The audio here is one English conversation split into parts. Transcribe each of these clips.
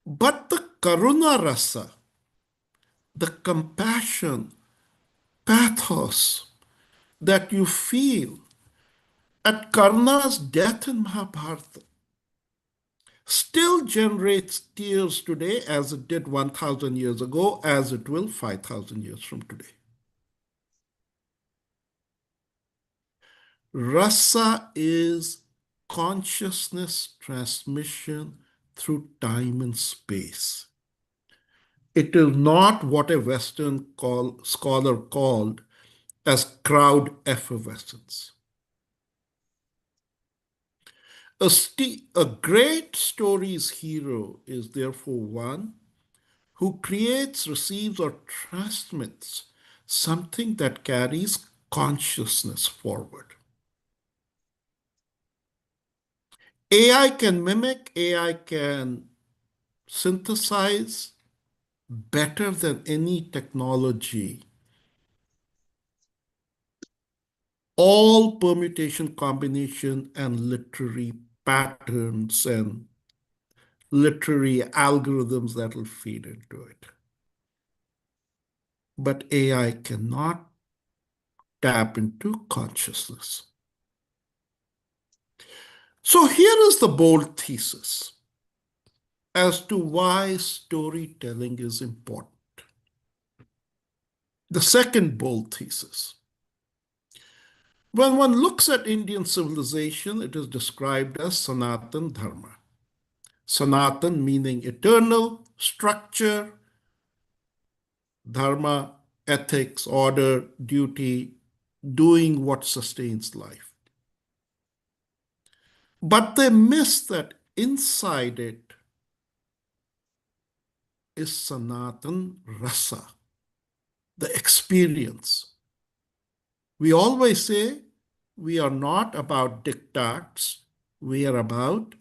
But the Karuna Rasa, the compassion, pathos that you feel at Karna's death in Mahabharata still generates tears today as it did 1,000 years ago, as it will 5,000 years from today. Rasa is consciousness transmission through time and space. It is not what a Western scholar called as crowd effervescence. A great story's hero is therefore one who creates, receives, or transmits something that carries consciousness forward. AI can mimic, AI can synthesize better than any technology all permutation, combination, and literary patterns and literary algorithms that will feed into it. But AI cannot tap into consciousness. So here is the bold thesis as to why storytelling is important. The second bold thesis. When one looks at Indian civilization, it is described as Sanatan Dharma. Sanatan meaning eternal, structure, dharma, ethics, order, duty, doing what sustains life. But they miss that inside it is Sanatan Rasa, the experience. We always say we are not about diktats, we are about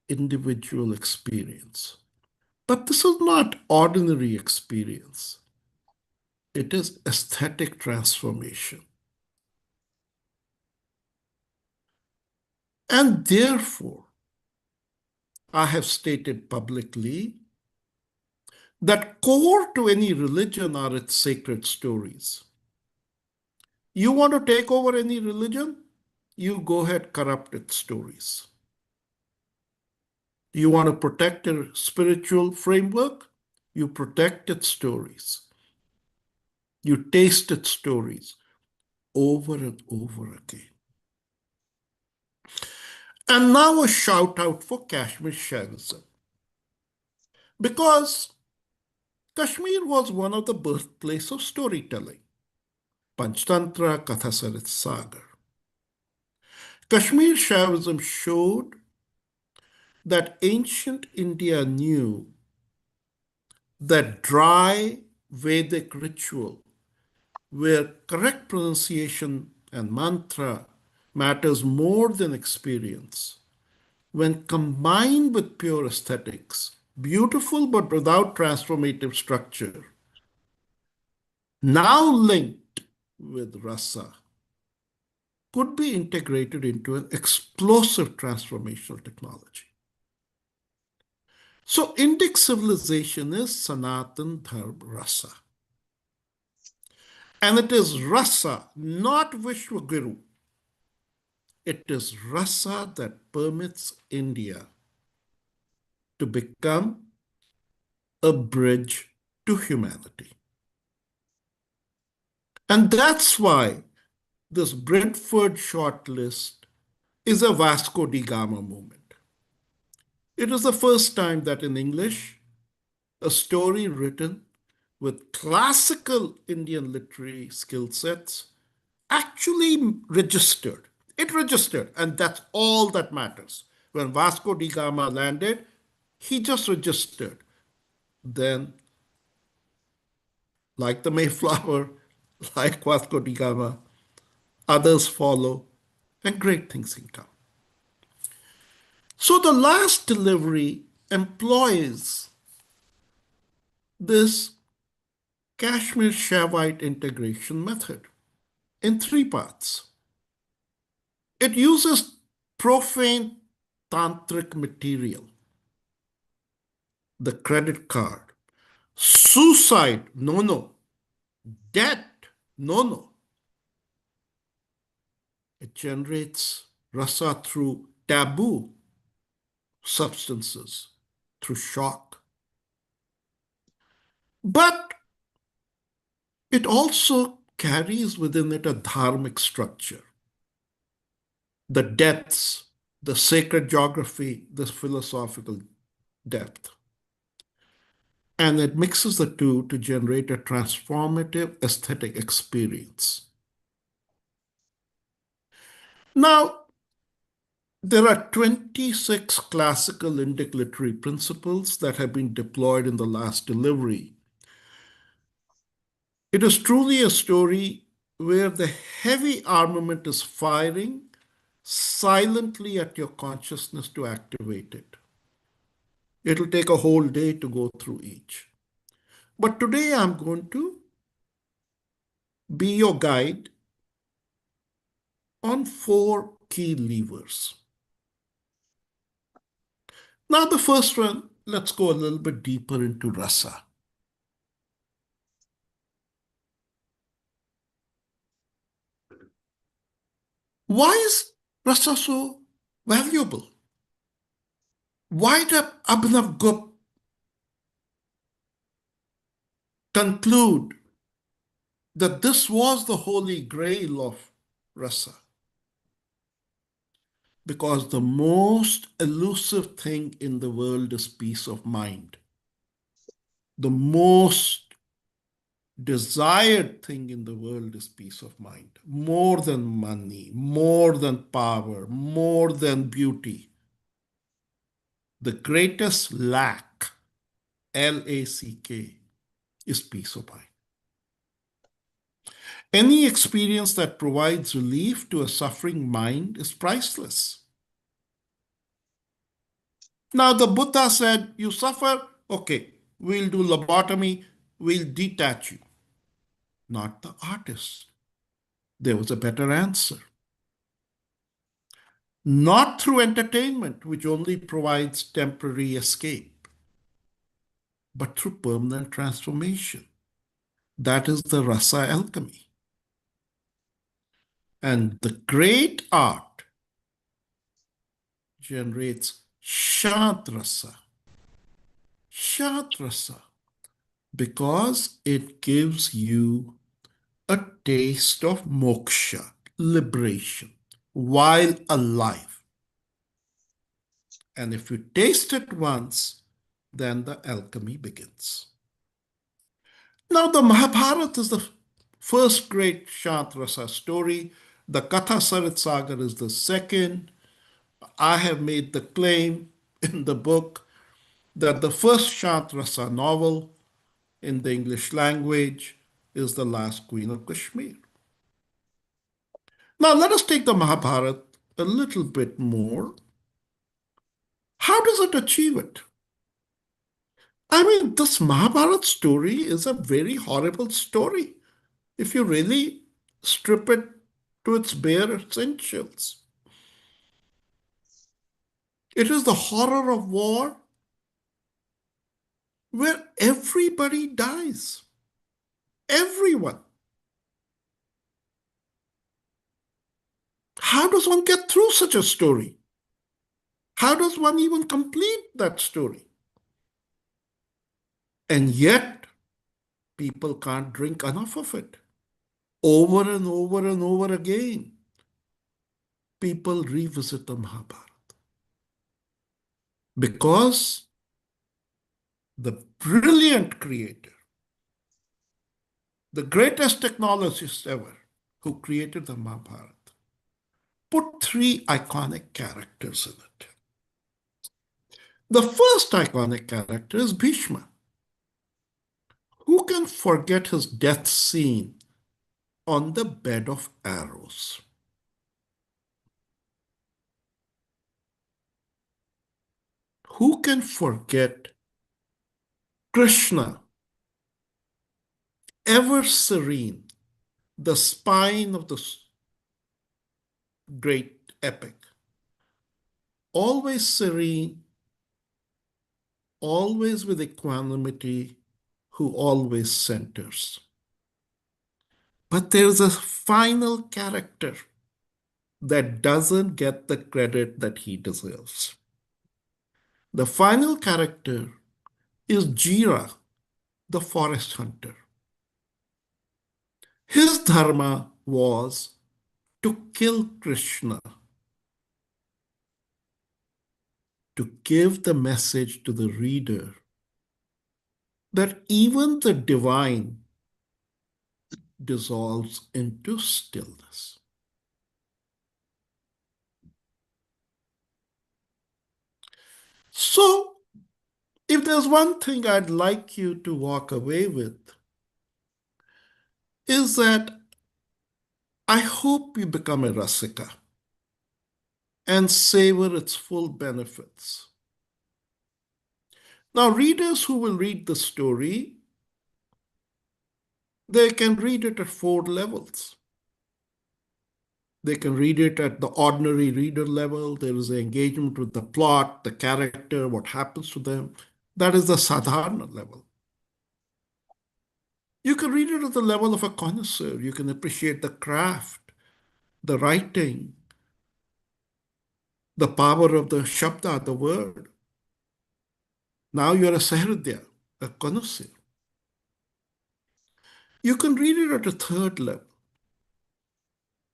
individual experience. But this is not ordinary experience. It is aesthetic transformation. And therefore, I have stated publicly that core to any religion are its sacred stories. You want to take over any religion? You go ahead, corrupt its stories. You want to protect a spiritual framework? You protect its stories. You taste its stories over and over again. And now a shout out for Kashmir Shaivism. Because Kashmir was one of the birthplaces of storytelling. Panchtantra, Kathasarit Sagar. Kashmir Shaivism showed that ancient India knew that dry Vedic ritual, where correct pronunciation and mantra matters more than experience, when combined with pure aesthetics, beautiful but without transformative structure, now linked with rasa, could be integrated into an explosive transformational technology. So Indic civilization is Sanatan Dharma Rasa. And it is rasa, not Vishwaguru. It is rasa that permits India to become a bridge to humanity. And that's why this Brentford shortlist is a Vasco da Gama moment. It is the first time that in English, a story written with classical Indian literary skill sets actually registered. It registered, and that's all that matters. When Vasco da Gama landed, he just registered. Then, like the Mayflower, like Vasco da Gama, others follow, and great things can come. So the last delivery employs this Kashmir Shavite integration method in three parts. It uses profane tantric material the credit card. Suicide, no, no. Debt, no, no. It generates rasa through taboo substances, through shock. But it also carries within it a dharmic structure, the depths, the sacred geography, the philosophical depth. And it mixes the two to generate a transformative aesthetic experience. Now, there are 26 classical Indic literary principles that have been deployed in the last delivery. It is truly a story where the heavy armament is firing silently at your consciousness to activate it. It'll take a whole day to go through each. But today I'm going to be your guide on four key levers. Now, the first one, let's go a little bit deeper into rasa. Why is rasa so valuable? Why did Abhinav Gupta conclude that this was the holy grail of rasa? Because the most elusive thing in the world is peace of mind. The most desired thing in the world is peace of mind. More than money, more than power, more than beauty. The greatest lack, LACK, is peace of mind. Any experience that provides relief to a suffering mind is priceless. Now, the Buddha said, you suffer, okay, we'll do lobotomy, we'll detach you. Not the artist. There was a better answer. Not through entertainment, which only provides temporary escape, but through permanent transformation. That is the rasa alchemy. And the great art generates shant rasa. Shant rasa, because it gives you a taste of moksha, liberation, while alive. And if you taste it once, then the alchemy begins. Now, the Mahabharata is the first great Shantrasa story. The Katha Sarit Sagar is the second. I have made the claim in the book that the first Shantrasa novel in the English language is The Last Queen of Kashmir. Now, let us take the Mahabharata a little bit more. How does it achieve it? I mean, this Mahabharata story is a very horrible story if you really strip it to its bare essentials. It is the horror of war where everybody dies. Everyone. How does one get through such a story? How does one even complete that story? And yet, people can't drink enough of it. Over and over and over again, people revisit the Mahabharata because the brilliant creator, the greatest technologist ever who created the Mahabharata, put three iconic characters in it. The first iconic character is Bhishma. Who can forget his death scene on the bed of arrows? Who can forget Krishna, ever serene, the spine of the great epic, always serene, always with equanimity, who always centers. But there's a final character that doesn't get the credit that he deserves. The final character is Jira, the forest hunter. His dharma was to kill Krishna, to give the message to the reader that even the divine dissolves into stillness. So, if there's one thing I'd like you to walk away with, is that I hope you become a Rasika and savor its full benefits. Now, readers who will read the story, they can read it at four levels. They can read it at the ordinary reader level. There is the engagement with the plot, the character, what happens to them. That is the sadharana level. You can read it at the level of a connoisseur. You can appreciate the craft, the writing, the power of the shabda, the word. Now you're a sahridya, a connoisseur. You can read it at a third level,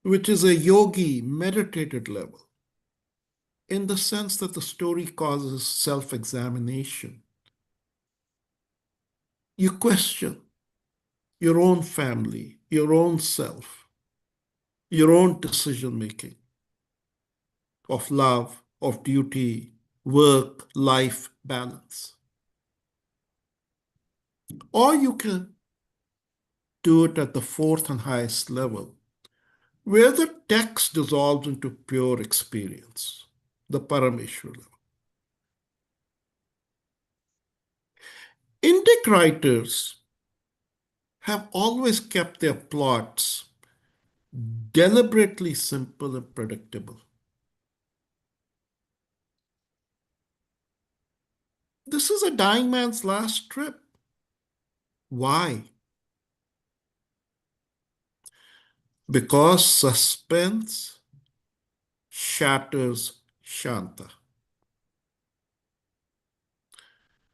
which is a yogi, meditated level, in the sense that the story causes self examination. You question your own family, your own self, your own decision making of love, of duty, work, life balance. Or you can do it at the fourth and highest level, where the text dissolves into pure experience, the Parameshwar level. Indic writers have always kept their plots deliberately simple and predictable. This is a dying man's last trip. Why? Because suspense shatters Shanta.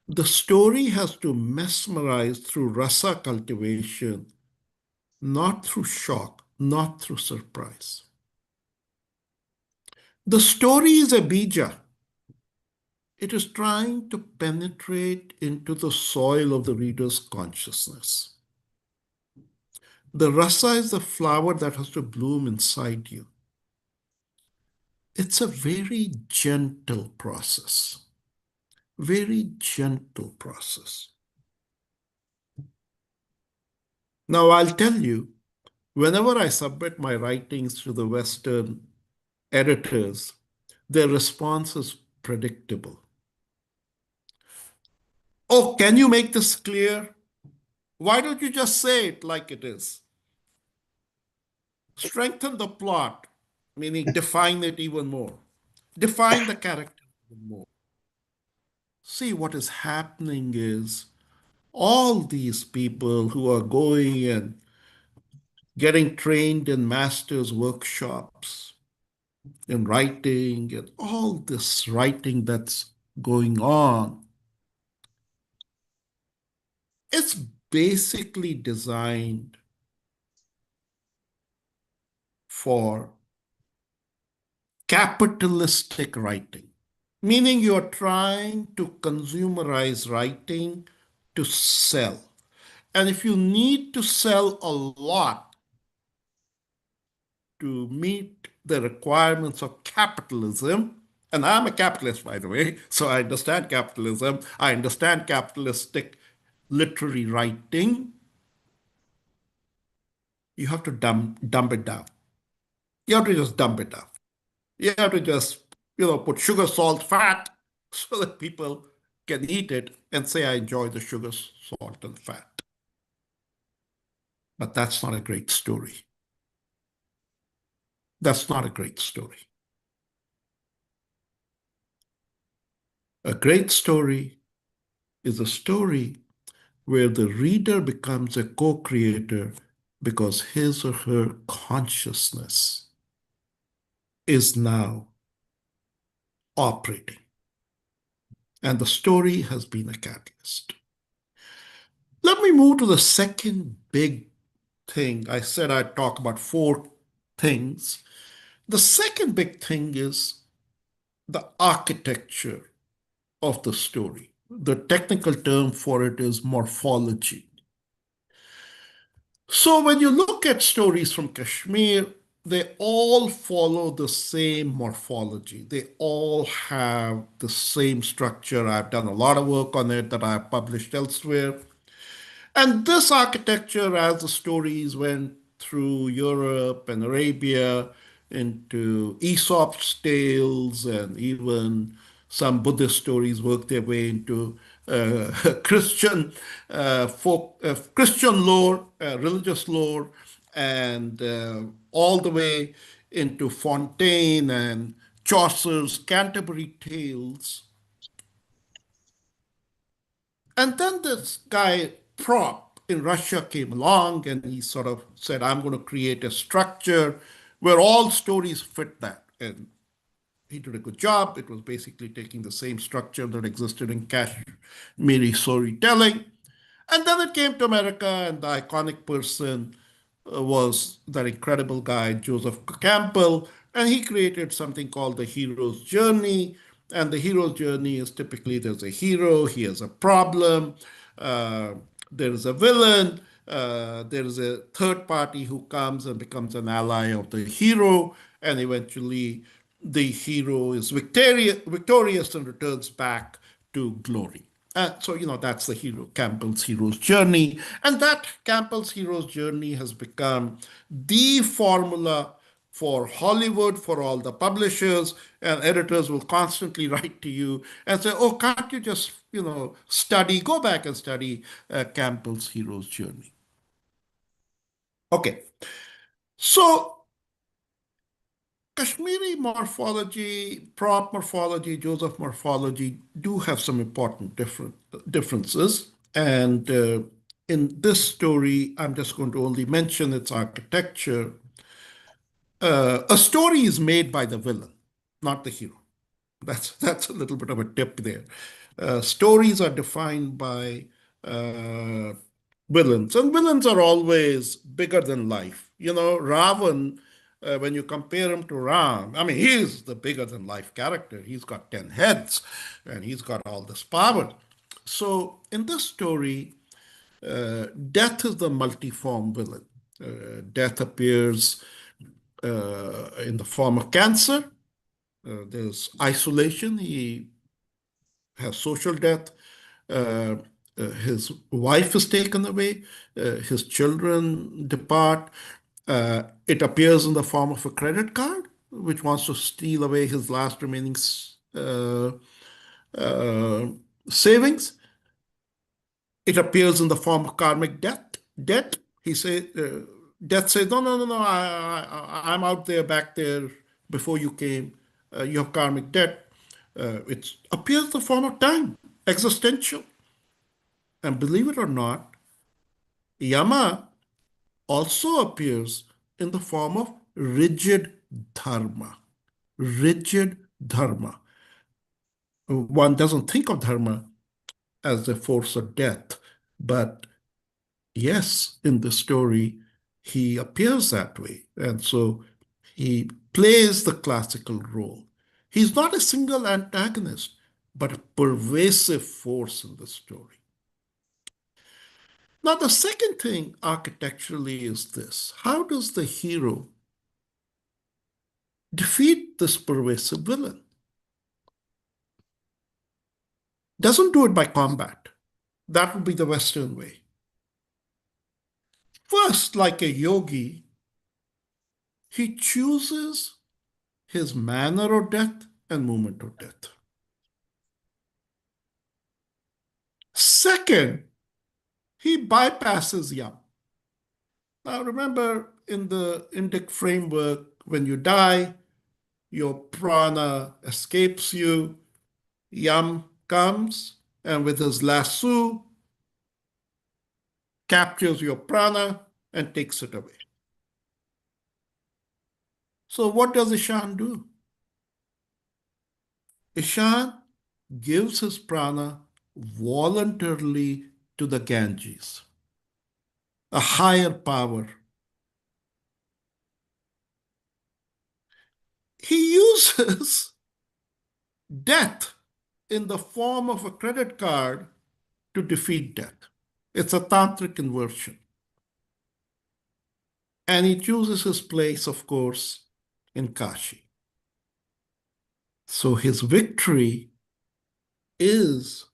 The story has to mesmerize through rasa cultivation, not through shock, not through surprise. The story is a bija. It is trying to penetrate into the soil of the reader's consciousness. The rasa is the flower that has to bloom inside you. It's a very gentle process. Very gentle process. Now, I'll tell you, whenever I submit my writings to the Western editors, their response is predictable. Oh, can you make this clear? Why don't you just say it like it is? Strengthen the plot, meaning define it even more. Define the character even more. See, what is happening is all these people who are going and getting trained in masters' workshops, in writing, and all this writing that's going on, it's basically designed for capitalistic writing, meaning you're trying to consumerize writing to sell. And if you need to sell a lot to meet the requirements of capitalism, and I'm a capitalist, by the way, so I understand capitalism, I understand capitalistic literary writing, you have to dumb it down. You have to just dump it down. You have to just, put sugar, salt, fat so that people can eat it and say, I enjoy the sugar, salt, and fat. But that's not a great story. That's not a great story. A great story is a story where the reader becomes a co creator because his or her consciousness is now operating, and the story has been a catalyst. Let me move to the second big thing. I said I'd talk about four things. The second big thing is the architecture of the story. The technical term for it is morphology. So when you look at stories from Kashmir, they all follow the same morphology. They all have the same structure. I've done a lot of work on it that I've published elsewhere. And this architecture, as the stories went through Europe and Arabia into Aesop's tales, and even some Buddhist stories worked their way into Christian lore, religious lore, and all the way into Fontaine and Chaucer's Canterbury Tales. And then this guy, Prop, in Russia came along and he sort of said, I'm going to create a structure where all stories fit that. And he did a good job. It was basically taking the same structure that existed in Kashmiri storytelling. And then it came to America, and the iconic person was that incredible guy, Joseph Campbell, and he created something called the hero's journey. And the hero's journey is typically there's a hero, he has a problem, uh, there is a villain, there is a third party who comes and becomes an ally of the hero, and eventually the hero is victorious and returns back to glory. So, that's the hero, Campbell's hero's journey. And that Campbell's hero's journey has become the formula for Hollywood, for all the publishers, and editors will constantly write to you and say, oh, can't you just, go back and study Campbell's hero's journey. Okay. So Kashmiri morphology, prop morphology, Joseph morphology do have some important differences. And in this story, I'm just going to only mention its architecture. A story is made by the villain, not the hero. That's a little bit of a tip there. Stories are defined by uh, villains, and villains are always bigger than life. Ravan, when you compare him to Ram, I mean, he's the bigger than life character. He's got 10 heads and he's got all this power. So in this story, death is the multiform villain. Death appears in the form of cancer. There's isolation. He has social death. Uh, his wife is taken away. His children depart. It appears in the form of a credit card, which wants to steal away his last remaining uh, savings. It appears in the form of karmic debt. Debt. He say, death says, no, no, no, no. I'm out there, back there, before you came. You have karmic debt. It appears in the form of time, existential. And believe it or not, Yama also appears in the form of rigid dharma. Rigid dharma. One doesn't think of dharma as the force of death, but yes, in the story, he appears that way. And so he plays the classical role. He's not a single antagonist, but a pervasive force in the story. Now, the second thing architecturally is this: how does the hero defeat this pervasive villain? Doesn't do it by combat. That would be the Western way. First, like a yogi, he chooses his manner of death and moment of death. Second, he bypasses yam. Now, remember in the Indic framework, when you die, your prana escapes you, yam comes, and with his lasso captures your prana and takes it away. So, what does Ishan do? Ishan gives his prana voluntarily to the Ganges, a higher power. He uses death in the form of a credit card to defeat death. It's a tantric inversion. And he chooses his place, of course, in Kashi. So his victory is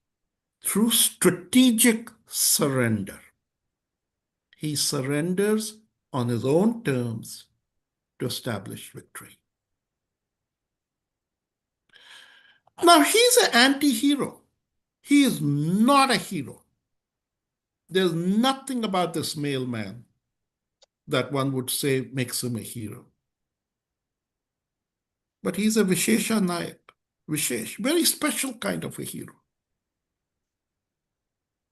through strategic surrender. He surrenders on his own terms to establish victory. Now, he's an anti hero. He is not a hero. There's nothing about this mailman that one would say makes him a hero. But he's a Vishesha Nayak, Vishesh, very special kind of a hero.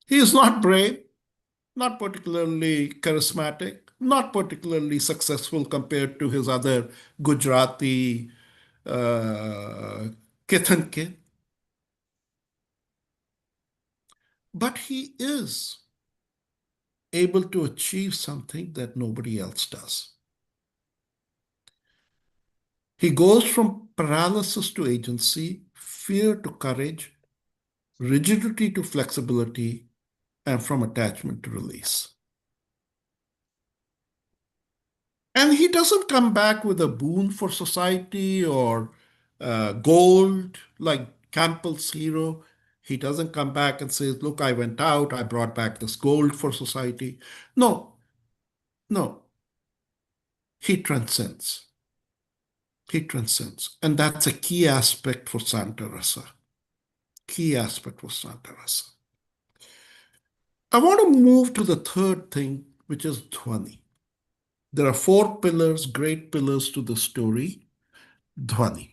He is not brave, not particularly charismatic, not particularly successful compared to his other Gujarati kith and kin. But he is able to achieve something that nobody else does. He goes from paralysis to agency, fear to courage, rigidity to flexibility, and from attachment to release. And he doesn't come back with a boon for society or gold like Campbell's hero. He doesn't come back and says, look, I went out, I brought back this gold for society. No, no. He transcends. He transcends. And that's a key aspect for Santa Rasa. Key aspect for Santa Rasa. I want to move to the third thing, which is Dhwani. There are four pillars, great pillars to the story. Dhwani.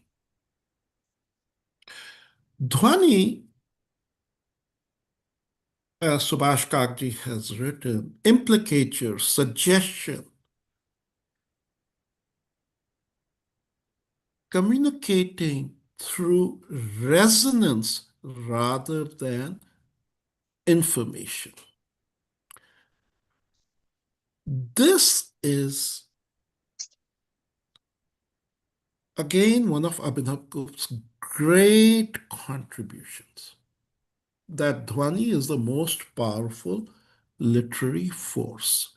Dhwani, as Subhash Kagji has written, implicature, suggestion, communicating through resonance rather than information. This is, again, one of Abhinav Gupta's great contributions, that Dhwani is the most powerful literary force.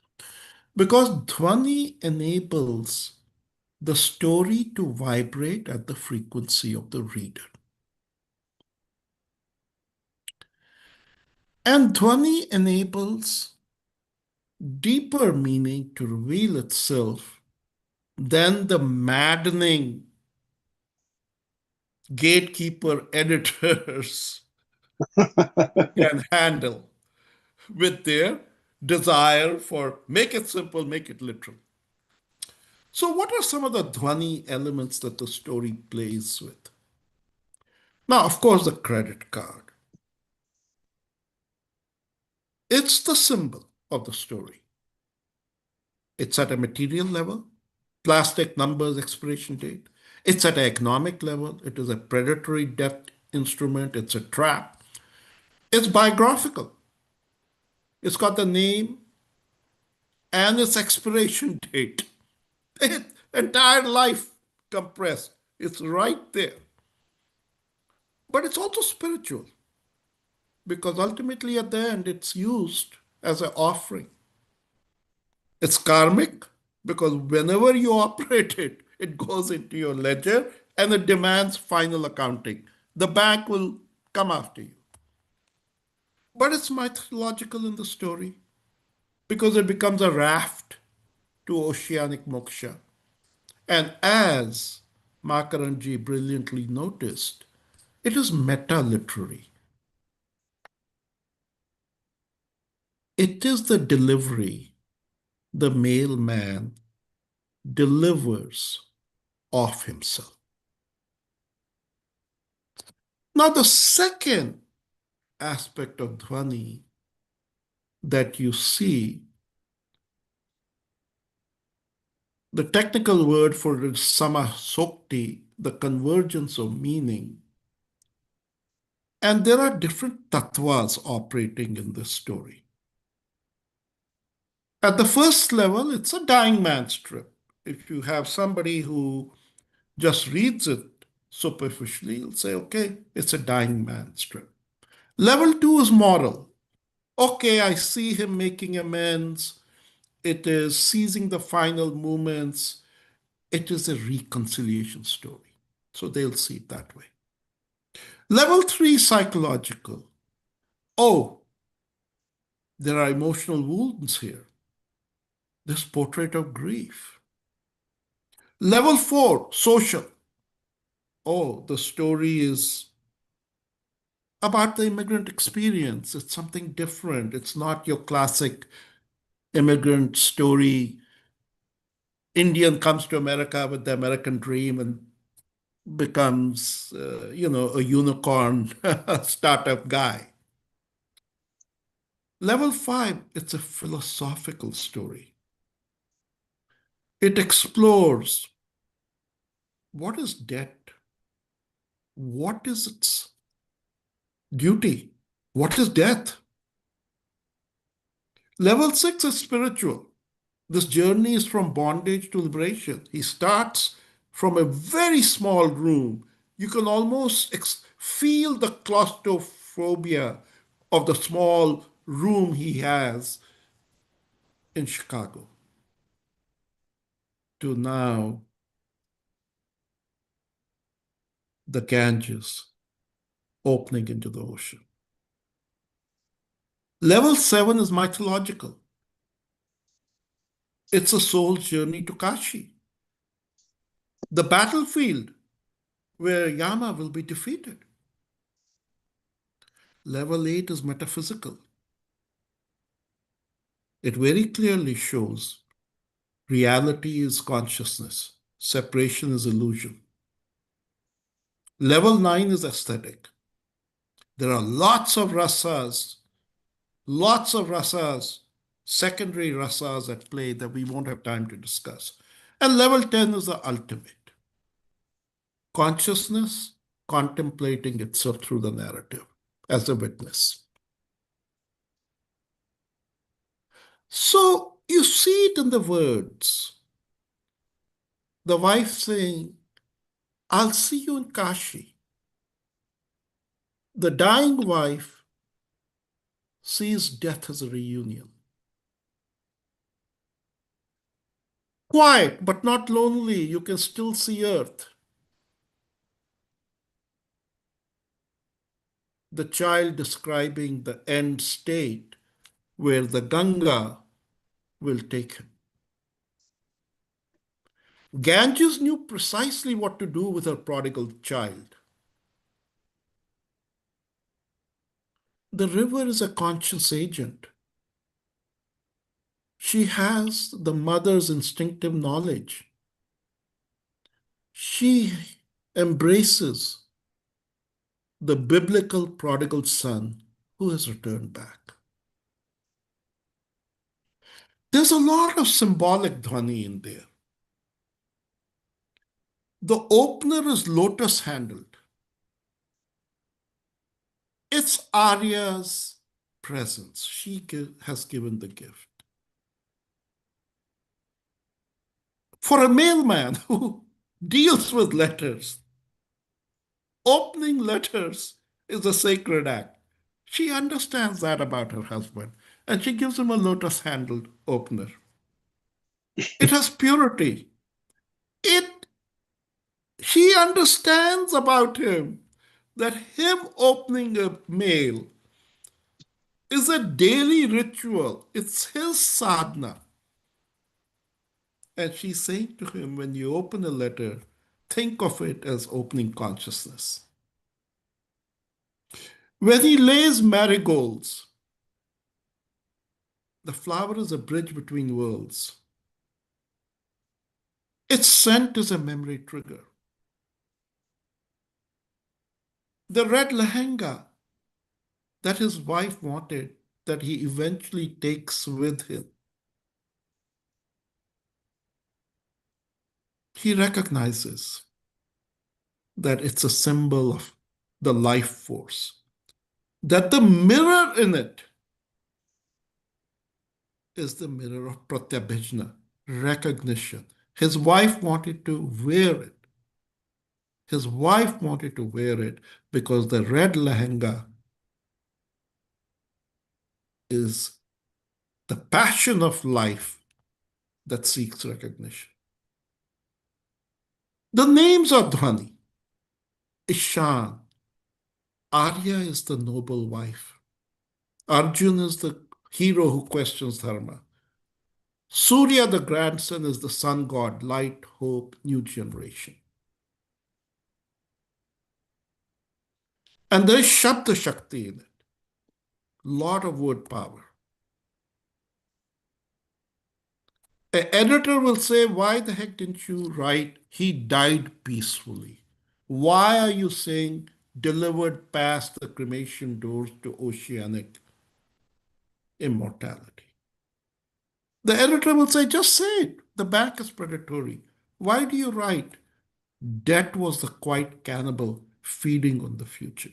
Because Dhwani enables the story to vibrate at the frequency of the reader. And Dhwani enables deeper meaning to reveal itself than the maddening gatekeeper editors can handle with their desire for make it simple, make it literal. So, what are some of the Dhwani elements that the story plays with? Now, of course, the credit card. It's the symbol of the story. It's at a material level, plastic numbers, expiration date. It's at an economic level. It is a predatory debt instrument. It's a trap. It's biographical. It's got the name and its expiration date. Entire life compressed. It's right there. But it's also spiritual because ultimately at the end it's used as an offering. It's karmic because whenever you operate it, it goes into your ledger and it demands final accounting. The bank will come after you. But it's mythological in the story because it becomes a raft to oceanic moksha. And as Makaranji brilliantly noticed, it is meta literary. It is the delivery the mailman delivers of himself. Now, the second aspect of Dhwani that you see, the technical word for it is samasokti, the convergence of meaning. And there are different tattvas operating in this story. At the first level, it's a dying man's trip. If you have somebody who just reads it superficially, you'll say, okay, it's a dying man's trip. Level two is moral. Okay, I see him making amends. It is seizing the final moments. It is a reconciliation story. So they'll see it that way. Level three, psychological. Oh, there are emotional wounds here. This portrait of grief. Level four, social. Oh, the story is about the immigrant experience. It's something different. It's not your classic immigrant story. Indian comes to America with the American dream and becomes, a unicorn startup guy. Level five, it's a philosophical story. It explores what is debt? What is its duty? What is death? Level six is spiritual. This journey is from bondage to liberation. He starts from a very small room. You can almost feel the claustrophobia of the small room he has in Chicago to now the Ganges opening into the ocean. Level seven is mythological. It's a soul's journey to Kashi, the battlefield where Yama will be defeated. Level 8 is metaphysical. It very clearly shows reality is consciousness, separation is illusion. Level 9 is aesthetic. There are lots of rasas, secondary rasas at play that we won't have time to discuss. And level 10 is the ultimate consciousness contemplating itself through the narrative as a witness. So you see it in the words. The wife saying, I'll see you in Kashi. The dying wife sees death as a reunion. Quiet, but not lonely. You can still see earth. The child describing the end state where the Ganga will take him. Ganges knew precisely what to do with her prodigal child. The river is a conscious agent. She has the mother's instinctive knowledge. She embraces the biblical prodigal son who has returned back. There's a lot of symbolic dhwani in there. The opener is lotus handled. It's Arya's presence. She has given the gift. For a mailman who deals with letters, opening letters is a sacred act. She understands that about her husband, and she gives him a lotus handled opener. It has purity. It She understands about him that him opening a mail is a daily ritual. It's his sadhana. And she's saying to him, when you open a letter, think of it as opening consciousness. When he lays marigolds, the flower is a bridge between worlds. Its scent is a memory trigger. The red lehenga, that his wife wanted that he eventually takes with him. He recognizes that it's a symbol of the life force, that the mirror in it is the mirror of pratyabhijna, recognition. His wife wanted to wear it. His wife wanted to wear it because the red lehenga is the passion of life that seeks recognition. The names are Dhwani, Ishan. Arya is the noble wife. Arjun is the hero who questions dharma. Surya, the grandson, is the sun god, light, hope, new generation. And there is Shabda Shakti in it, lot of word power. An editor will say, why the heck didn't you write, he died peacefully? Why are you saying delivered past the cremation doors to oceanic immortality? The editor will say, just say it. The back is predatory. Why do you write? Death was the quiet cannibal feeding on the future.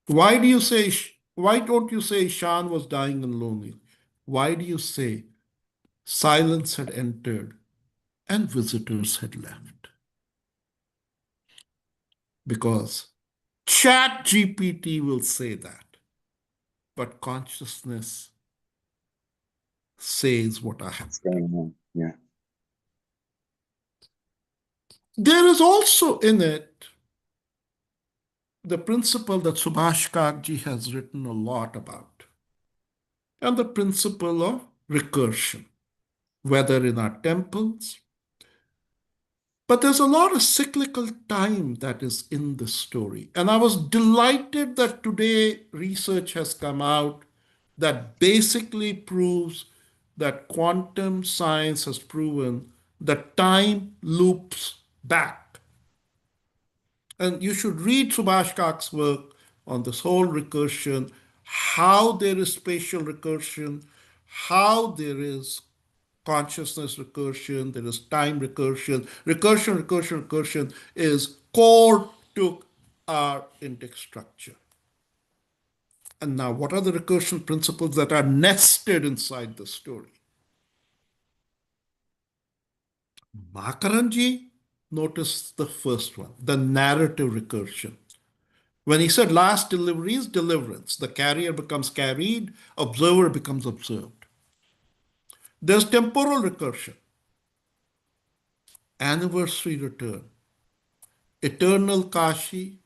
Why do you say, why don't you say Shan was dying and lonely? Why do you say silence had entered and visitors had left? Because Chat GPT will say that, but consciousness says what I have. Yeah. There is also in it the principle that Subhash Kakji has written a lot about, and the principle of recursion, whether in our temples, but there's a lot of cyclical time that is in the story. And I was delighted that today research has come out that basically proves that quantum science has proven that time loops back. And you should read Subhash Kak's work on this whole recursion, how there is spatial recursion, how there is consciousness recursion, there is time recursion. Recursion is core to our Indic structure. And now, what are the recursion principles that are nested inside the story? Makaranji noticed the first one, the narrative recursion. When he said last delivery is deliverance, the carrier becomes carried, observer becomes observed. There's temporal recursion, anniversary return, eternal Kashi,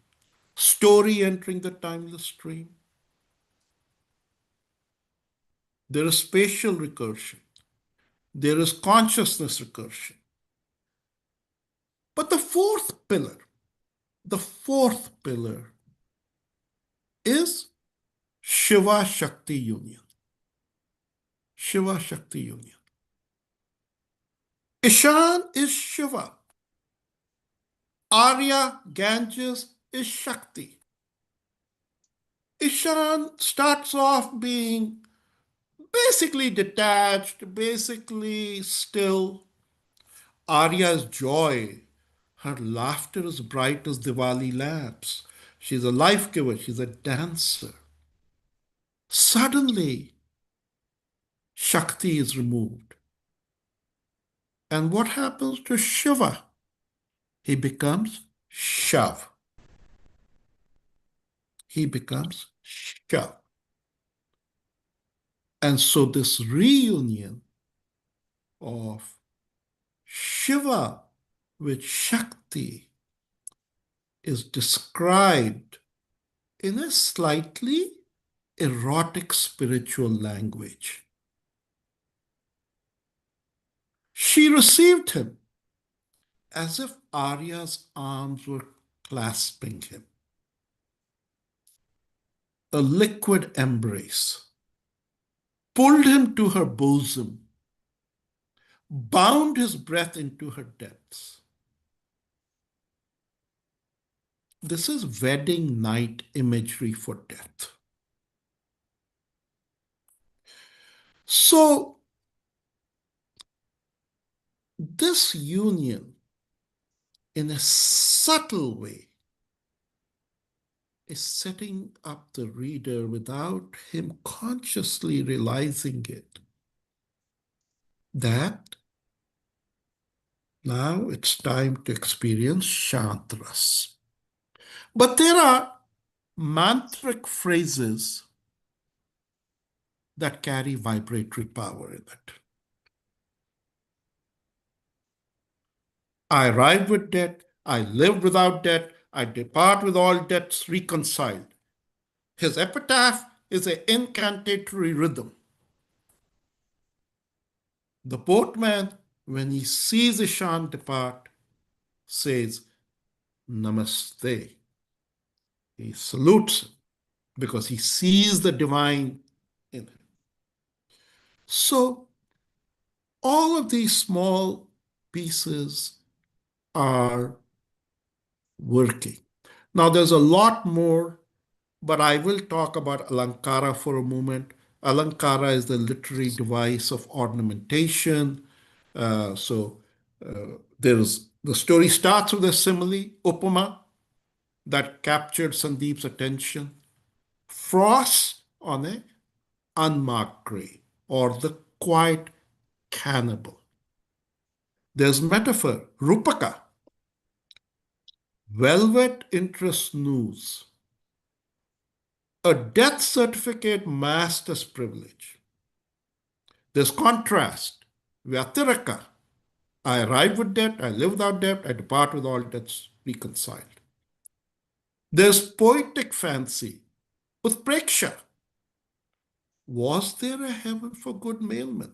story entering the timeless stream. There is spatial recursion. There is consciousness recursion. But the fourth pillar is Shiva Shakti union. Shiva Shakti union. Ishan is Shiva. Arya, Ganges is Shakti. Ishan starts off being basically detached, basically still. Arya's joy, her laughter is bright as Diwali lamps. She's a life giver, she's a dancer. Suddenly, Shakti is removed. And what happens to Shiva? He becomes Shav. He becomes Shav. And so this reunion of Shiva with Shakti is described in a slightly erotic spiritual language. She received him as if Arya's arms were clasping him. A liquid embrace pulled him to her bosom, bound his breath into her depths. This is wedding night imagery for death. So, this union, in a subtle way, is setting up the reader without him consciously realizing it, that now it's time to experience Shantras. But there are mantric phrases that carry vibratory power in it. I arrive with debt, I live without debt, I depart with all debts reconciled. His epitaph is an incantatory rhythm. The boatman, when he sees Ishan depart, says, Namaste. He salutes him because he sees the divine in him. So, all of these small pieces are working. Now, there's a lot more, but I will talk about Alankara for a moment. Alankara is the literary device of ornamentation. There's the story starts with a simile, upama, that captured Sandeep's attention. Frost on a unmarked grave, or the quiet cannibal. There's metaphor, rupaka, velvet interest news, a death certificate masked as privilege. There's contrast, vyatiraka, I arrive with debt, I live without debt, I depart with all debts reconciled. There's poetic fancy, utpreksha, was there a heaven for good mailmen?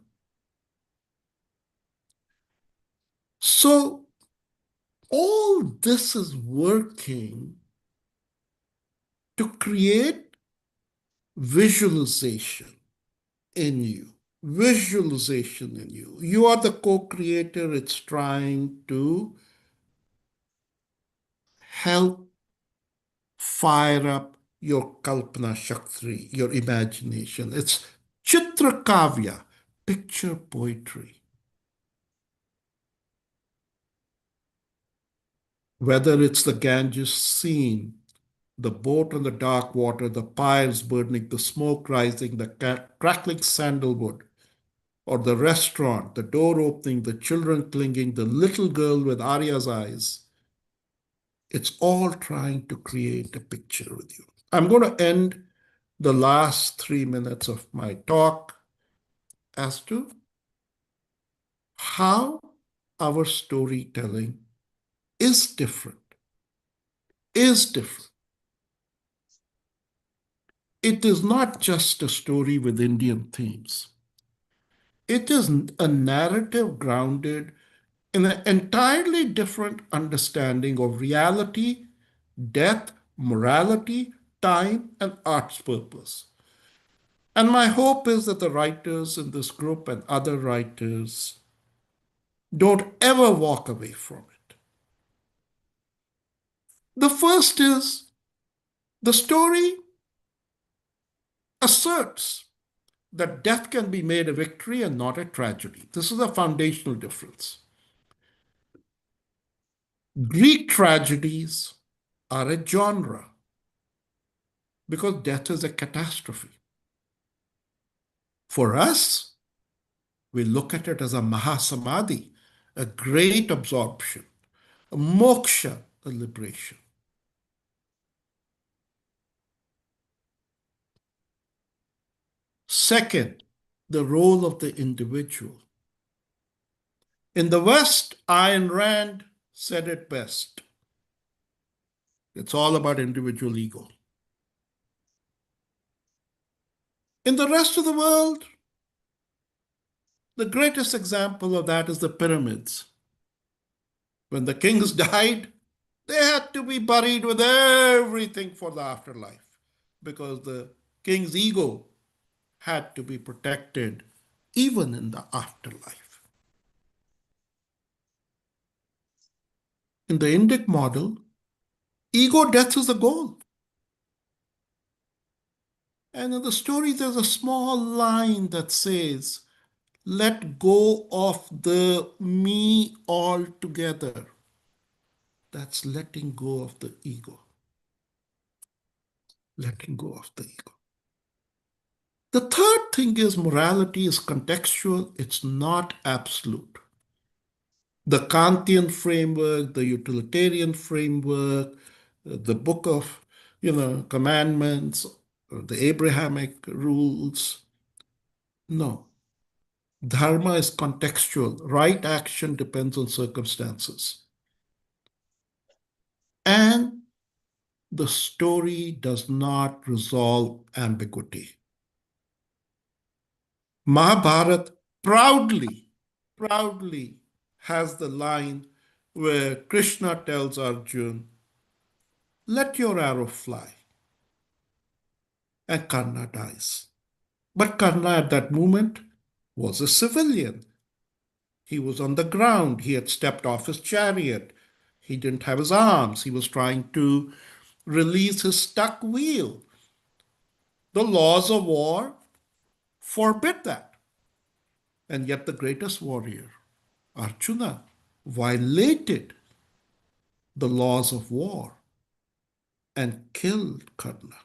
So all this is working to create visualization in you. Visualization in you. You are the co creator, it's trying to help fire up your Kalpana Shakti, your imagination. It's Chitra Kavya, picture poetry. Whether it's the Ganges scene, the boat on the dark water, the pyres burning, the smoke rising, the crackling sandalwood, or the restaurant, the door opening, the children clinging, the little girl with Arya's eyes, it's all trying to create a picture with you. I'm going to end the last 3 minutes of my talk as to how our storytelling is different, is different. It is not just a story with Indian themes. It is a narrative grounded in an entirely different understanding of reality, death, morality, time, and art's purpose. And my hope is that the writers in this group and other writers don't ever walk away from it. The first is the story asserts that death can be made a victory and not a tragedy. This is a foundational difference. Greek tragedies are a genre because death is a catastrophe. For us, we look at it as a mahasamadhi, a great absorption, a moksha, a liberation. Second, the role of the individual. In the West, Ayn Rand said it best. It's all about individual ego. In the rest of the world, the greatest example of that is the pyramids. When the kings died, they had to be buried with everything for the afterlife because the king's ego had to be protected even in the afterlife. In the Indic model, Ego death is the goal. And in the story, there's a small line that says, let go of the me altogether. That's letting go of the ego. Letting go of the ego. The third thing is morality is contextual, it's not absolute. The Kantian framework, the utilitarian framework, the book of, commandments, the Abrahamic rules. No. Dharma is contextual. Right action depends on circumstances. And the story does not resolve ambiguity. Mahabharata proudly has the line where Krishna tells Arjun, let your arrow fly, and Karna dies. But Karna at that moment was a civilian. He was on the ground. He had stepped off his chariot. He didn't have his arms. He was trying to release his stuck wheel. The laws of war forbid that. And yet, the greatest warrior, Arjuna, violated the laws of war and killed Karna.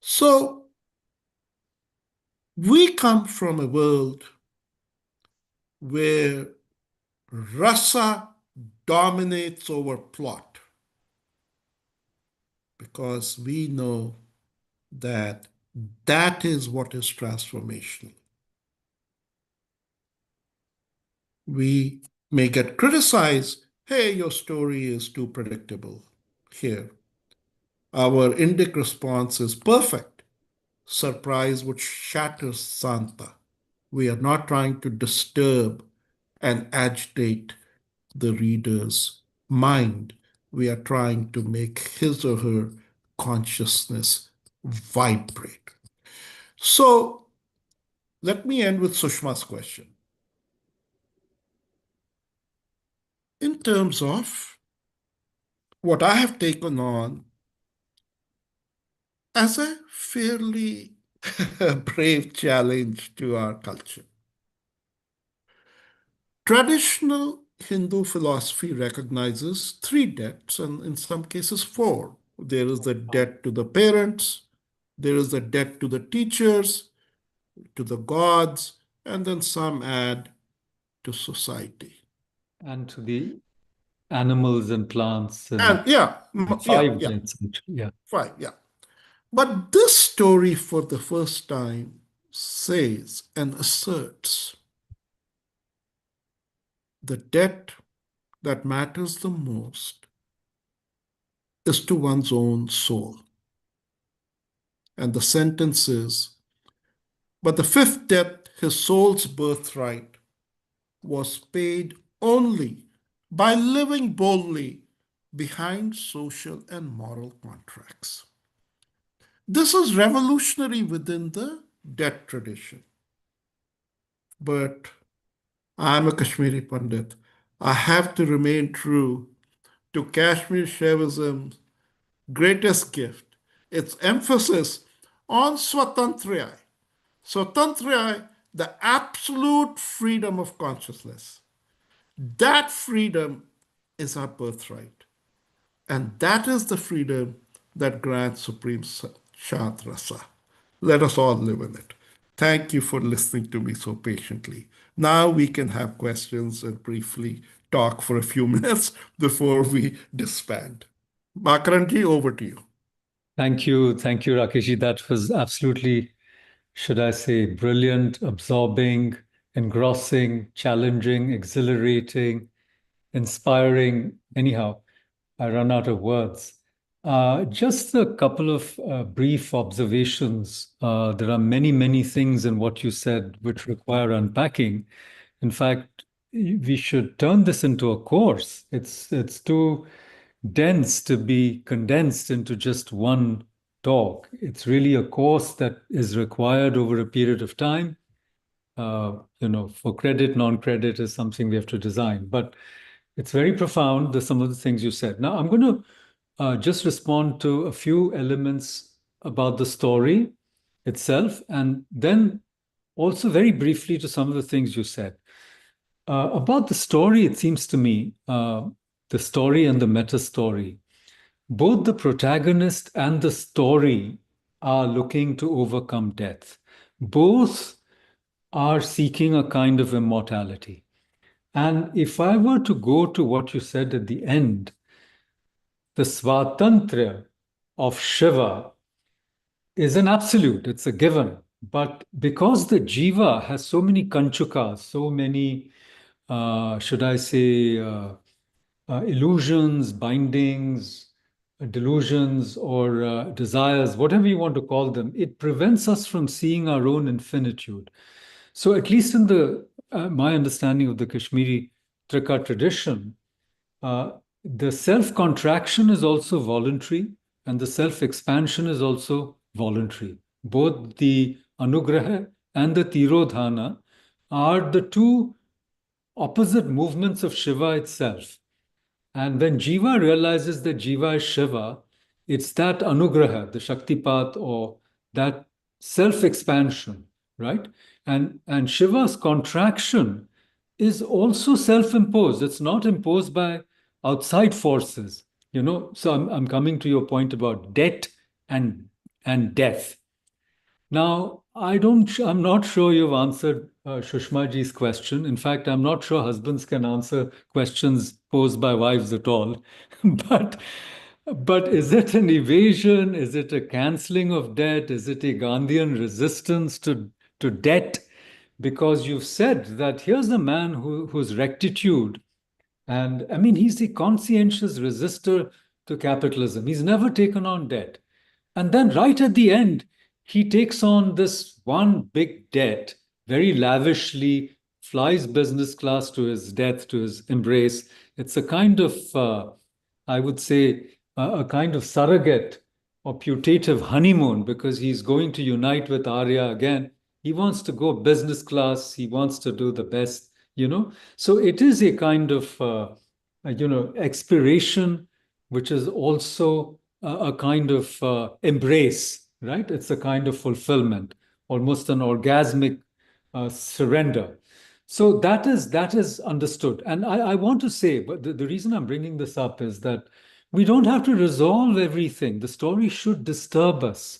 So, we come from a world where rasa dominates over plot because we know that that is what is transformational. We may get criticized, hey, your story is too predictable here. Our Indic response is perfect. Surprise which shatters Santa. We are not trying to disturb and agitate the reader's mind. We are trying to make his or her consciousness vibrate. So let me end with Sushma's question. In terms of what I have taken on as a fairly brave challenge to our culture. Traditional Hindu philosophy recognizes three debts, and in some cases, four. There is the debt to the parents, there is the debt to the teachers, to the gods, and then some add to society. And to the animals and plants And and yeah, five debts, yeah. five, yeah. But this story, for the first time, says and asserts the debt that matters the most is to one's own soul. And the sentence is, but the fifth debt, his soul's birthright, was paid only by living boldly behind social and moral contracts. This is revolutionary within the debt tradition. But I'm a Kashmiri Pandit. I have to remain true to Kashmir Shaivism's greatest gift, its emphasis on Swatantraya. Swatantraya, the absolute freedom of consciousness. That freedom is our birthright. And that is the freedom that grants supreme Shant Rasa. Let us all live in it. Thank you for listening to me so patiently. Now we can have questions and briefly talk for a few minutes before we disband. Makaranji, over to you. Thank you, Rakeshji. That was absolutely, should I say, brilliant, absorbing, engrossing, challenging, exhilarating, inspiring. Anyhow, I run out of words. Just a couple of brief observations. There are many, many things in what you said which require unpacking. In fact, we should turn this into a course. It's too dense to be condensed into just one talk. It's really a course that is required over a period of time. For credit, non-credit is something we have to design. But it's very profound, some of the things you said. Now, I'm going to just respond to a few elements about the story itself, and then also very briefly to some of the things you said. About the story, it seems to me, the story and the meta story, both the protagonist and the story are looking to overcome death. Both are seeking a kind of immortality. And if I were to go to what you said at the end, the swatantra of Shiva is an absolute, it's a given. But because the jiva has so many kanchukas, so many, should I say, illusions, bindings, delusions, or desires, whatever you want to call them, it prevents us from seeing our own infinitude. So, at least in the my understanding of the Kashmiri Trika tradition, uh, the self contraction is also voluntary, and the self expansion is also voluntary. Both the anugraha and the tirodhana are the two opposite movements of Shiva itself. And when Jiva realizes that Jiva is Shiva, it's that anugraha, the Shaktipat, or that self expansion, right? And Shiva's contraction is also self imposed. It's not imposed by outside forces, So I'm coming to your point about debt and, and death. Now, I'm not sure you've answered Shushma ji's question. In fact, I'm not sure husbands can answer questions posed by wives at all. But, but is it an evasion? Is it a canceling of debt? Is it a Gandhian resistance to debt? Because you've said that here's a man whose rectitude, and I mean, he's a conscientious resistor to capitalism. He's never taken on debt. And then right at the end, he takes on this one big debt, very lavishly, flies business class to his death, to his embrace. It's a kind of, I would say, a kind of surrogate or putative honeymoon because he's going to unite with Arya again. He wants to go business class. He wants to do the best. So it is a kind of, expiration, which is also a kind of embrace, right? It's a kind of fulfillment, almost an orgasmic surrender. So that is understood. And I want to say, but the reason I'm bringing this up is that we don't have to resolve everything. The story should disturb us.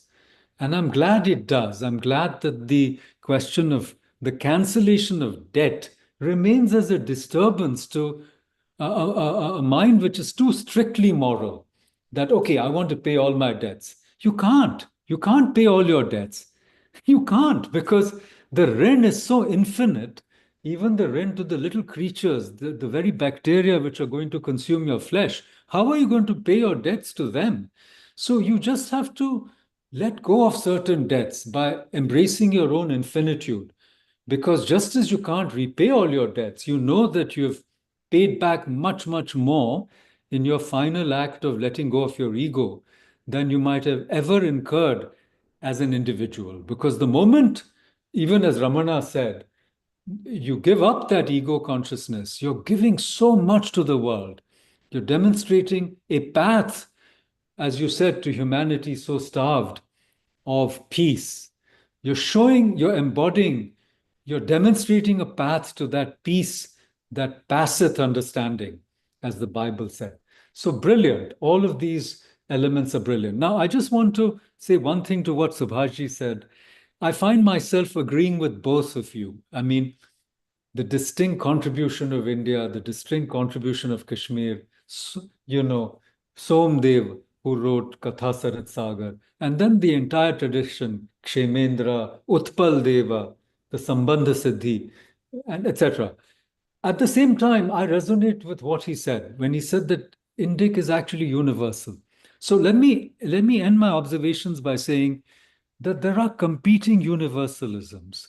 And I'm glad it does. I'm glad that the question of the cancellation of debt remains as a disturbance to a mind which is too strictly moral. That, okay, I want to pay all my debts. You can't. You can't pay all your debts. You can't because the rin is so infinite. Even the rin to the little creatures, the very bacteria which are going to consume your flesh, how are you going to pay your debts to them? So you just have to let go of certain debts by embracing your own infinitude. Because just as you can't repay all your debts, you know that you've paid back much, much more in your final act of letting go of your ego than you might have ever incurred as an individual. Because the moment, even as Ramana said, you give up that ego consciousness, you're giving so much to the world. You're demonstrating a path, as you said, to humanity so starved of peace. You're embodying, you're demonstrating a path to that peace that passeth understanding, as the Bible said. So brilliant. All of these elements are brilliant. Now, I just want to say one thing to what Subhashji said. I find myself agreeing with both of you. I mean, the distinct contribution of India, the distinct contribution of Kashmir, you know, Somdev, who wrote Katha Sarat Sagar, and then the entire tradition, Kshemendra, Utpal Deva, the Sambandha Siddhi, and etc. At the same time, I resonate with what he said when he said that Indic is actually universal. So let me end my observations by saying that there are competing universalisms.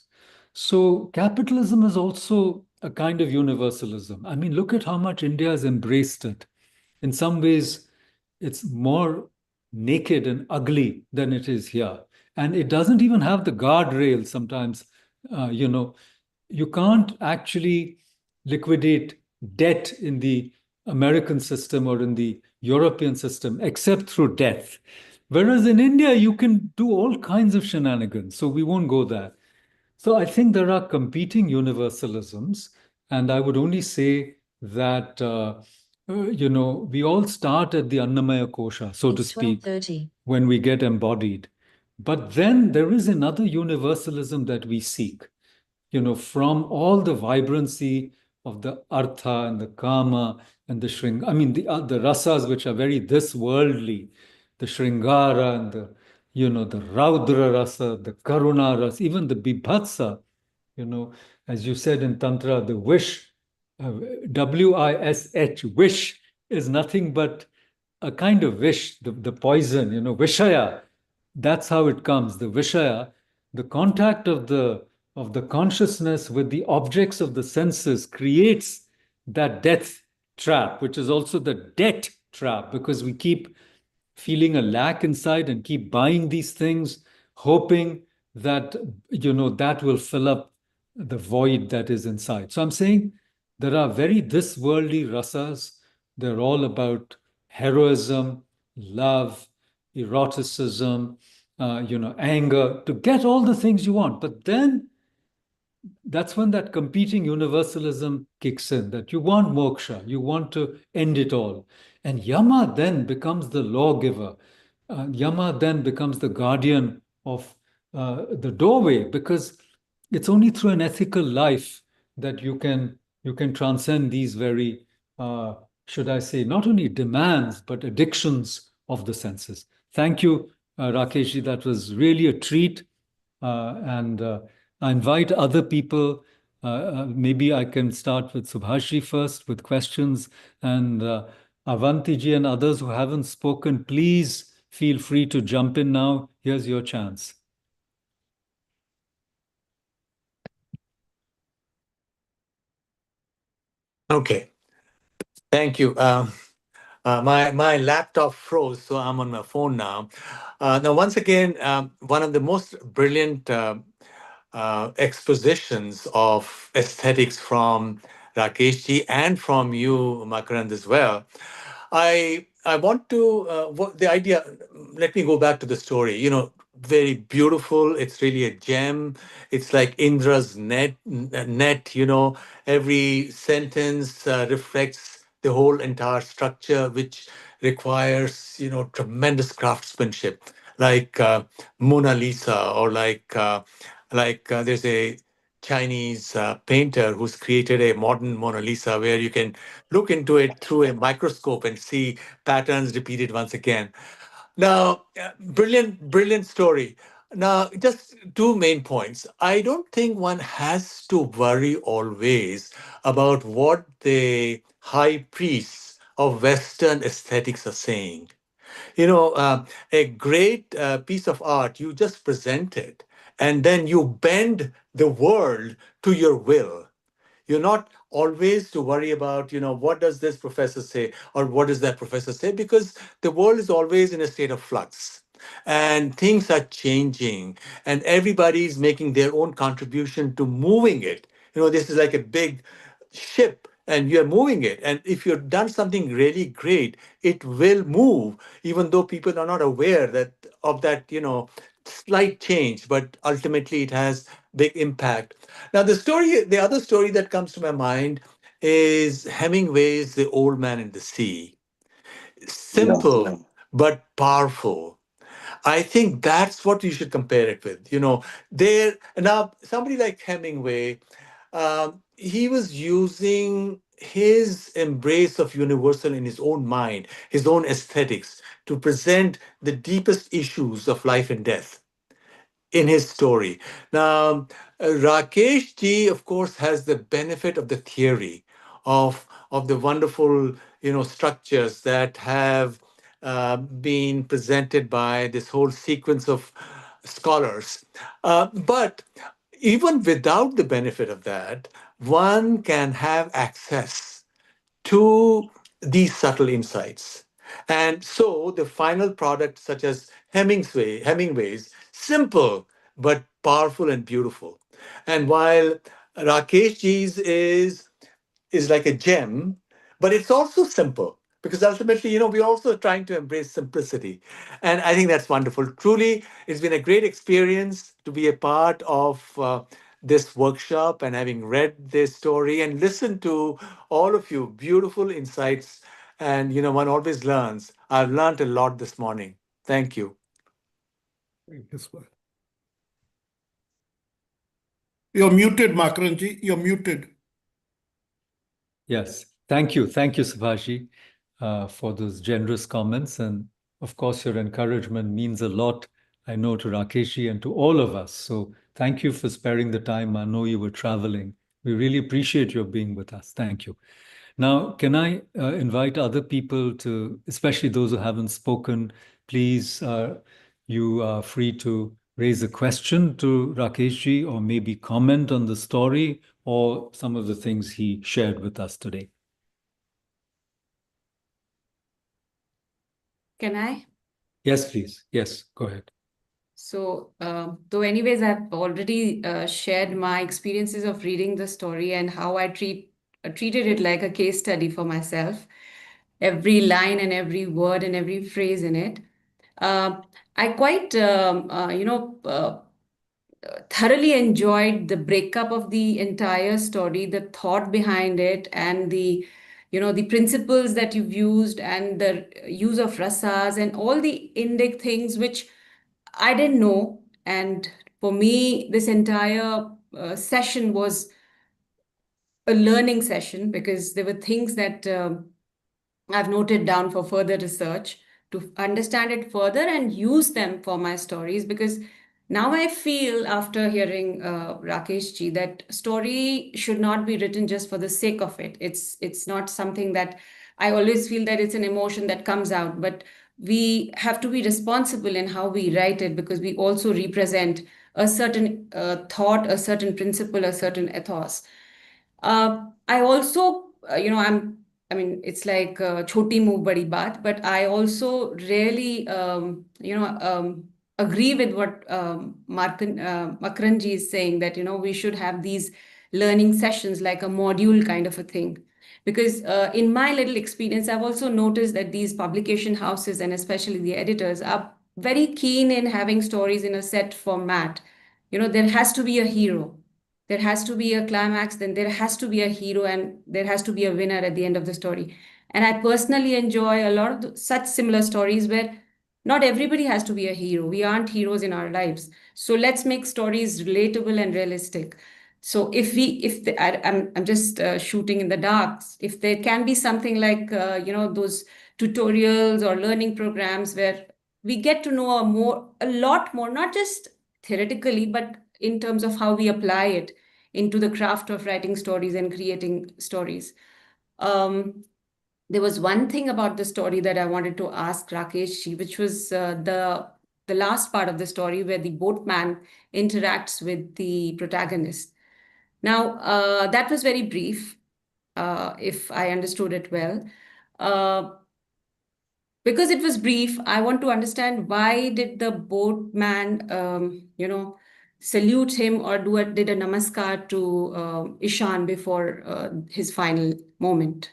So capitalism is also a kind of universalism. I mean, look at how much India has embraced it. In some ways, it's more naked and ugly than it is here. And it doesn't even have the guardrails sometimes, uh, you know, you can't actually liquidate debt in the American system or in the European system except through death. Whereas in India, you can do all kinds of shenanigans. So we won't go there. So I think there are competing universalisms, and I would only say that we all start at the Annamaya Kosha, so to It's speak, 12:30. when we get embodied. But then there is another universalism that we seek, from all the vibrancy of the artha and the kama and the shring. I mean, the rasas which are very this worldly, the shringara and the raudra rasa, the karuna rasa, even the bibhatsa, you know, as you said in Tantra, the wish, wish, wish is nothing but a kind of wish, the poison, vishaya. That's how it comes. The vishaya, the contact of the consciousness with the objects of the senses creates that death trap, which is also the debt trap, because we keep feeling a lack inside and keep buying these things, hoping that that will fill up the void that is inside. So I'm saying there are very this worldly rasas. They're all about heroism, love, eroticism, anger, to get all the things you want. But then that's when that competing universalism kicks in, that you want moksha, you want to end it all. And Yama then becomes the lawgiver. Yama then becomes the guardian of the doorway, because it's only through an ethical life that you can transcend these very, uh, should I say, not only demands but addictions of the senses. Thank you, Rakeshji. That was really a treat, and I invite other people. Maybe I can start with Subhashi first with questions, and Avantiji and others who haven't spoken, please feel free to jump in now. Here's your chance. Okay, thank you. My laptop froze, so I'm on my phone now. Now, once again, one of the most brilliant expositions of aesthetics from Rakesh ji and from you, Makarand, as well. I want to the idea. Let me go back to the story. Very beautiful. It's really a gem. It's like Indra's net. Every sentence reflects the whole entire structure, which requires tremendous craftsmanship, like Mona Lisa, or like there's a Chinese painter who's created a modern Mona Lisa where you can look into it through a microscope and see patterns repeated once again. Now, brilliant, brilliant story. Now, just two main points. I don't think one has to worry always about what the high priests of Western aesthetics are saying. A great piece of art, you just present it, and then you bend the world to your will. You're not always to worry about, what does this professor say or what does that professor say, because the world is always in a state of flux and things are changing and everybody is making their own contribution to moving it. This is like a big ship and you're moving it. And if you've done something really great, it will move, even though people are not aware that slight change, but ultimately it has big impact. Now, the other story that comes to my mind is Hemingway's The Old Man and the Sea. Yes. Simple, but powerful. I think that's what you should compare it with. There now somebody like Hemingway, he was using his embrace of universal in his own mind, his own aesthetics, to present the deepest issues of life and death in his story. Now, Rakesh ji, of course, has the benefit of the theory of the wonderful, structures that have been presented by this whole sequence of scholars. But even without the benefit of that, one can have access to these subtle insights. And so the final product, such as Hemingway's, simple but powerful and beautiful. And while Rakesh ji's is like a gem, but it's also simple because ultimately, we're also trying to embrace simplicity. And I think that's wonderful. Truly, it's been a great experience to be a part of this workshop and having read this story and listened to all of you. Beautiful insights. And, one always learns. I've learned a lot this morning. Thank you. Yes, well. You're muted, Makaranji. You're muted. Yes. Thank you. Thank you, Subhashi, for those generous comments. And of course, your encouragement means a lot, I know, to Rakeshi and to all of us. So thank you for sparing the time. I know you were traveling. We really appreciate your being with us. Thank you. Now, can I invite other people to, especially those who haven't spoken, please, you are free to raise a question to Rakeshji or maybe comment on the story or some of the things he shared with us today. Can I? Yes, please. Yes, go ahead. So, though anyways, I've already shared my experiences of reading the story and how I treated it like a case study for myself. Every line and every word and every phrase in it. Uh, I quite, thoroughly enjoyed the breakup of the entire story, the thought behind it, and the principles that you've used, and the use of rasas and all the Indic things which I didn't know. And for me, this entire session was a learning session because there were things that I've noted down for further research to understand it further and use them for my stories. Because now I feel, after hearing Rakesh ji, that story should not be written just for the sake of it. It's not something that I always feel that it's an emotion that comes out, but we have to be responsible in how we write it because we also represent a certain thought, a certain principle, a certain ethos. I also, I mean, it's like choti muh badi baat, but I also really, agree with what Makranji is saying, that, we should have these learning sessions like a module kind of a thing. Because in my little experience, I've also noticed that these publication houses and especially the editors are very keen in having stories in a set format. There has to be a hero, there has to be a climax, then there has to be a hero, and there has to be a winner at the end of the story. And I personally enjoy a lot of such similar stories where not everybody has to be a hero. We aren't heroes in our lives. So let's make stories relatable and realistic. So I'm just shooting in the dark. If there can be something like, those tutorials or learning programs where we get to know a lot more, not just theoretically, but in terms of how we apply it into the craft of writing stories and creating stories. There was one thing about the story that I wanted to ask Rakesh, which was the last part of the story where the boatman interacts with the protagonist. Now, that was very brief, if I understood it well. Uh, because it was brief, I want to understand, why did the boatman, salute him or did a namaskar to Ishan before his final moment?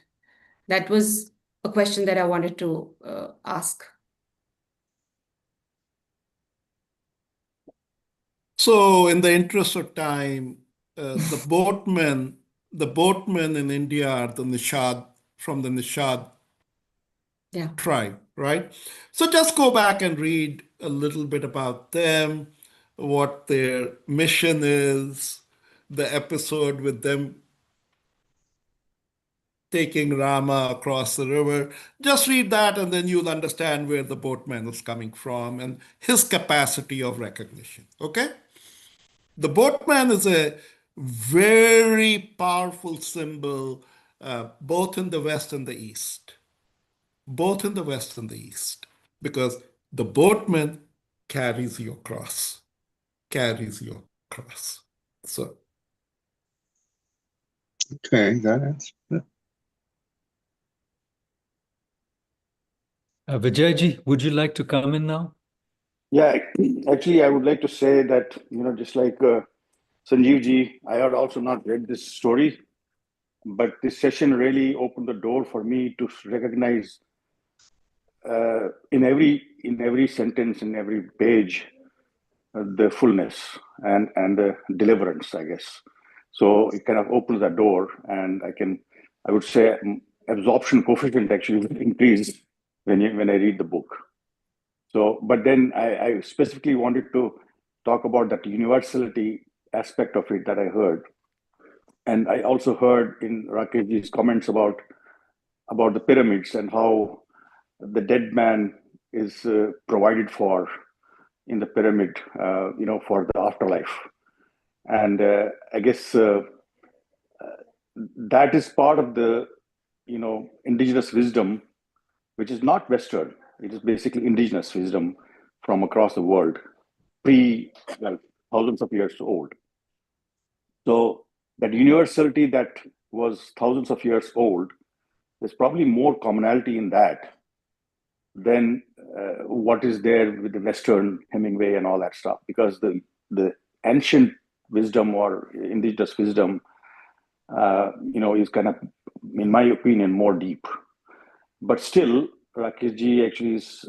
That was a question that I wanted to ask. So, in the interest of time, the boatmen in India are the Nishad, from the Nishad Yeah. tribe, right? So just go back and read a little bit about them, what their mission is, the episode with them taking Rama across the river. Just read that, and then you'll understand where the boatman is coming from and his capacity of recognition. Okay? The boatman is a very powerful symbol, both in the West and the East. Both in the West and the East. Because the boatman carries your cross, carries your cross. So, Okay, got it. Vijayji, would you like to come in now? Yeah, actually, I would like to say that, just like Sanjeev ji, I had also not read this story, but this session really opened the door for me to recognize in every sentence, in every page, the fullness and the deliverance, I guess. So it kind of opens that door, and I would say, absorption coefficient actually will increase when I read the book. So, but then I specifically wanted to talk about that universality aspect of it that I heard, and I also heard in Rakeshji's comments about the pyramids and how the dead man is provided for in the pyramid, for the afterlife. And I guess that is part of the, indigenous wisdom, which is not Western. It is basically indigenous wisdom from across the world, well, thousands of years old. So that universality that was thousands of years old, there's probably more commonality in that than what is there with the Western Hemingway and all that stuff, because the ancient wisdom or indigenous wisdom, is kind of, in my opinion, more deep. But still, Rakeshji actually is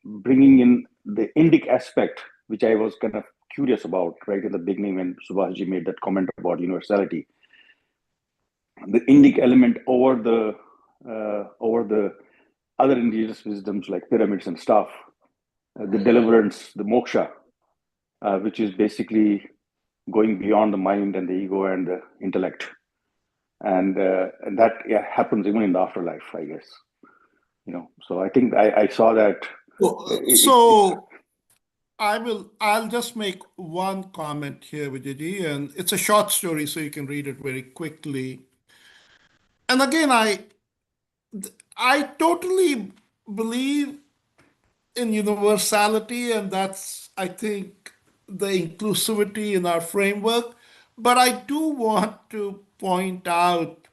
bringing in the Indic aspect, which I was kind of curious about right in the beginning when Subhashji made that comment about universality. The Indic element over the other indigenous wisdoms like pyramids and stuff, the deliverance, the moksha, which is basically going beyond the mind and the ego and the intellect, and that happens even in the afterlife, I guess. So I think I saw that. So I'll just make one comment here, Vijayji, and it's a short story, so you can read it very quickly. And again, I totally believe in universality, and that's, I think, the inclusivity in our framework. But I do want to point out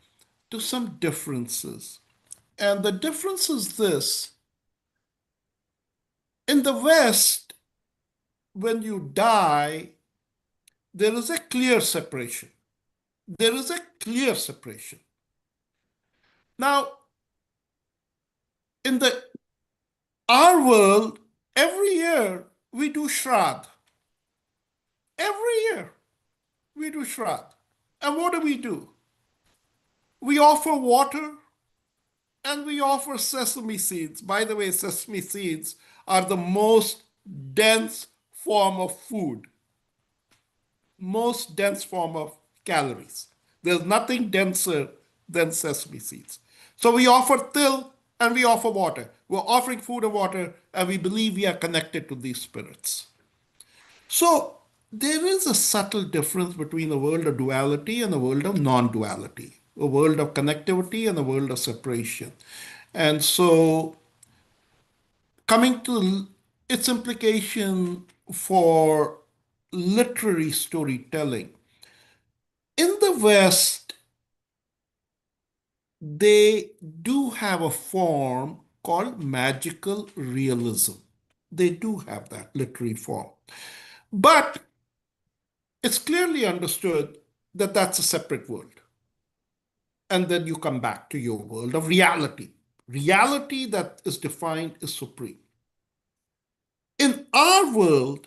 to some differences. And the difference is this: in the West, when you die, there is a clear separation. There is a clear separation. Now, in our world, every year we do Shraddh. Every year we do Shraddh. And what do? We offer water and we offer sesame seeds. By the way, sesame seeds are the most dense form of food, most dense form of calories. There's nothing denser than sesame seeds. So we offer till and we offer water. We're offering food and water, and we believe we are connected to these spirits. So there is a subtle difference between a world of duality and a world of non-duality, a world of connectivity and a world of separation. And so coming to its implication for literary storytelling, in the West, they do have a form called magical realism. They do have that literary form. But it's clearly understood that that's a separate world. And then you come back to your world of reality. Reality that is defined as supreme. In our world,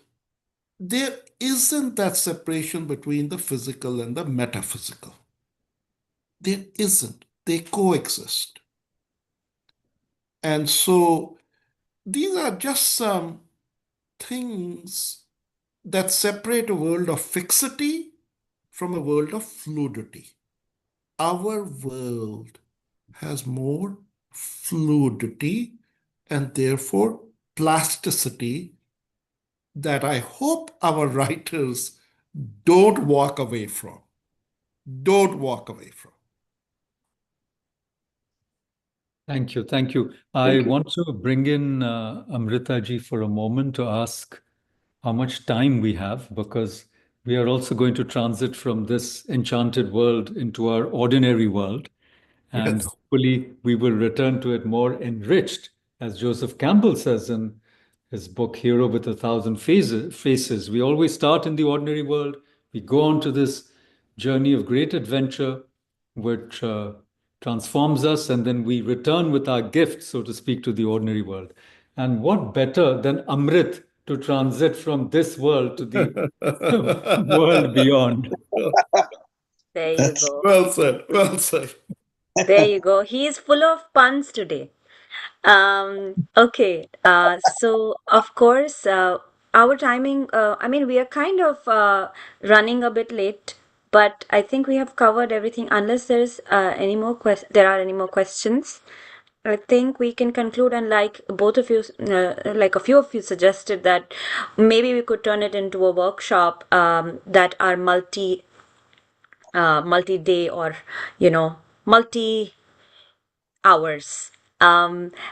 there isn't that separation between the physical and the metaphysical. There isn't. They coexist. And so these are just some things that separate a world of fixity from a world of fluidity. Our world has more fluidity and therefore plasticity that I hope our writers don't walk away from. Don't walk away from. Thank you. Thank you. I Thank you. want to bring in Amrita ji for a moment to ask how much time we have, because we are also going to transit from this enchanted world into our ordinary world. And Yes. hopefully we will return to it more enriched, as Joseph Campbell says in his book, Hero with a Thousand Faces. We always start in the ordinary world, We go on to this journey of great adventure, which transforms us, and then we return with our gift, so to speak, to the ordinary world. And what better than Amrit to transit from this world to the world beyond? There you go. Well said. Well said. There you go. He is full of puns today. Okay. So of course, our timing, I mean, we are kind of running a bit late, but I think we have covered everything. Unless there's there are any more questions, I think we can conclude. And like both of you, like a few of you suggested that maybe we could turn it into a workshop that are multi-day, or multi hours,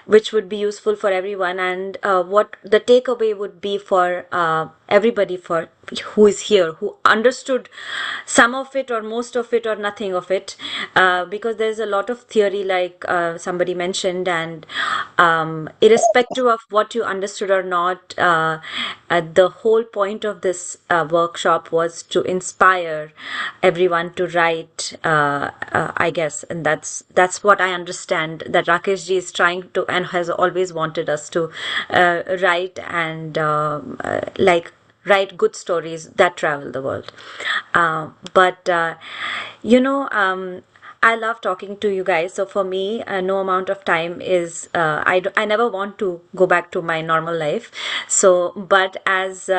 which would be useful for everyone. And what the takeaway would be for everybody, for who is here, who understood some of it or most of it or nothing of it, because there's a lot of theory, like somebody mentioned, and irrespective of what you understood or not, the whole point of this workshop was to inspire everyone to write, I guess. And that's what I understand that Rakesh ji is trying to, and has always wanted us to write, and write good stories that travel the world. But I love talking to you guys. So for me, no amount of time is, I never want to go back to my normal life. So, but as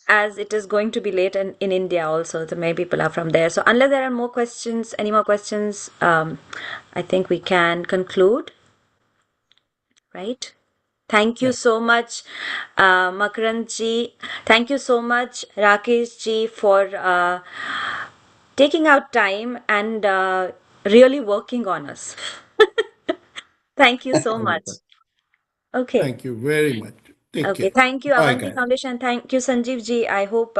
it is going to be late in India also, so many people are from there. So unless there are more questions, any more questions, I think we can conclude, right? Thank you so much, Makarand ji. Thank you so much, Rakesh ji, for taking out time and really working on us. Thank you so much. Okay. Thank you very much. Take Okay. care. Thank you, Bye, Avanti guys. Foundation. Thank you, Sanjeev ji. I hope